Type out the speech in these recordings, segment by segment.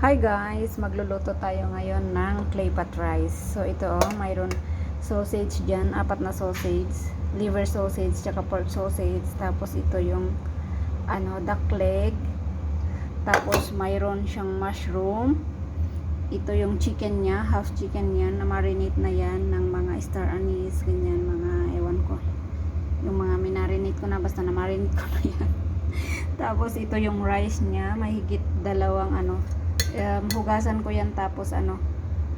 Hi guys, magluluto tayo ngayon ng clay pot rice. So ito mayroon sausage dyan, 4 na sausage, liver sausage, tsaka pork sausage. Tapos ito yung duck leg. Tapos mayroon siyang mushroom. Ito yung chicken niya, half chicken yan, na marinate na yan ng mga star anise, ganyan, mga ewan ko. Yung mga minarinate ko na, basta na marinate ko na yan. Tapos ito yung rice niya, mahigit dalawang hugasan ko yan. Tapos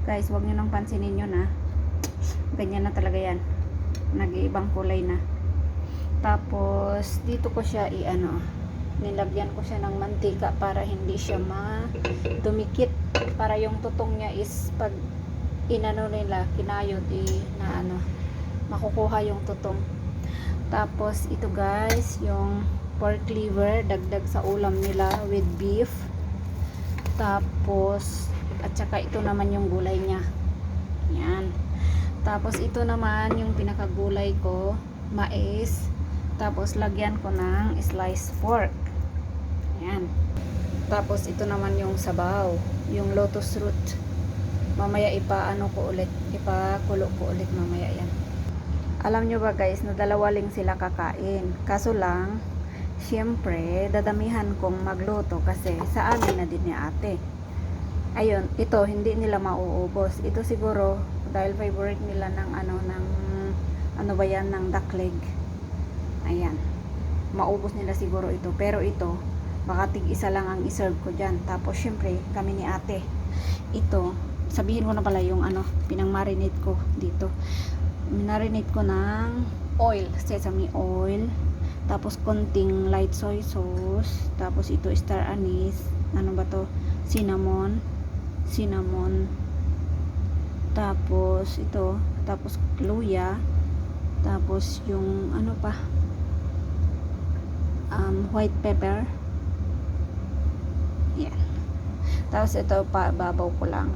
guys, wag nyo nang pansinin yun ganyan na talaga yan, nag-iibang kulay na. Tapos dito ko siya nilagyan ko siya ng mantika para hindi siya dumikit, para yung tutong niya is pag nila kinayod makukuha yung tutong. Tapos ito guys, yung pork liver, dagdag sa ulam nila with beef. Tapos at saka ito naman yung gulay niya, yan. Tapos ito naman yung pinakagulay ko, mais. Tapos lagyan ko ng sliced pork, yan. Tapos ito naman yung sabaw, yung lotus root. Mamaya ipakulo ko ulit mamaya yan. Alam nyo ba guys, na dalawa lang sila kakain. Kaso lang, syempre, dadamihan kong magluto kasi sa amin na din ni ate. Ayun, ito hindi nila mauubos. Ito siguro dahil favorite nila ng ng duck leg. Ayan. Maubos nila siguro ito. Pero ito, baka tig-isa lang ang iserve ko dyan. Tapos syempre, kami ni ate. Ito, sabihin ko na pala yung pinang-marinate ko dito. Marinate ko ng oil, sesame oil. Tapos konting light soy sauce. Tapos ito star anise. Ano ba to? Cinnamon. Tapos ito. Tapos luya. Tapos yung white pepper. Yan. Tapos ito babaw ko lang.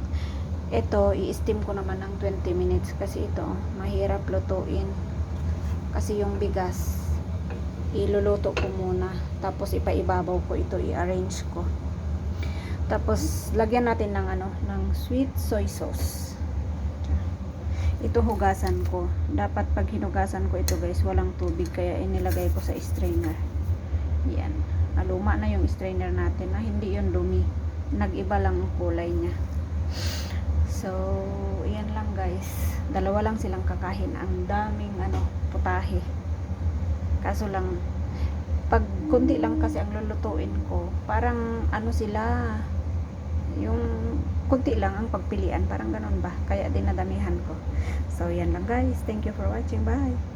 Ito i-steam ko naman ng 20 minutes kasi ito mahirap lutuin. Kasi yung bigas iluluto ko muna, tapos ipaibabaw ko ito, i-arrange ko. Tapos lagyan natin ng sweet soy sauce. Ito hugasan ko. Dapat pag hinugasan ko ito guys, walang tubig, kaya inilagay ko sa strainer. Yan. Naluma na yung strainer natin, hindi yun dumi. Nag-iba lang ang kulay niya. So, yan lang guys. Dalawa lang silang kakain. Ang daming putahe. Kaso lang, pag kundi lang kasi ang lulutuin ko, parang sila, yung kunti lang ang pagpilian, parang ganun ba? Kaya dinadamihan ko. So, yan lang guys. Thank you for watching. Bye!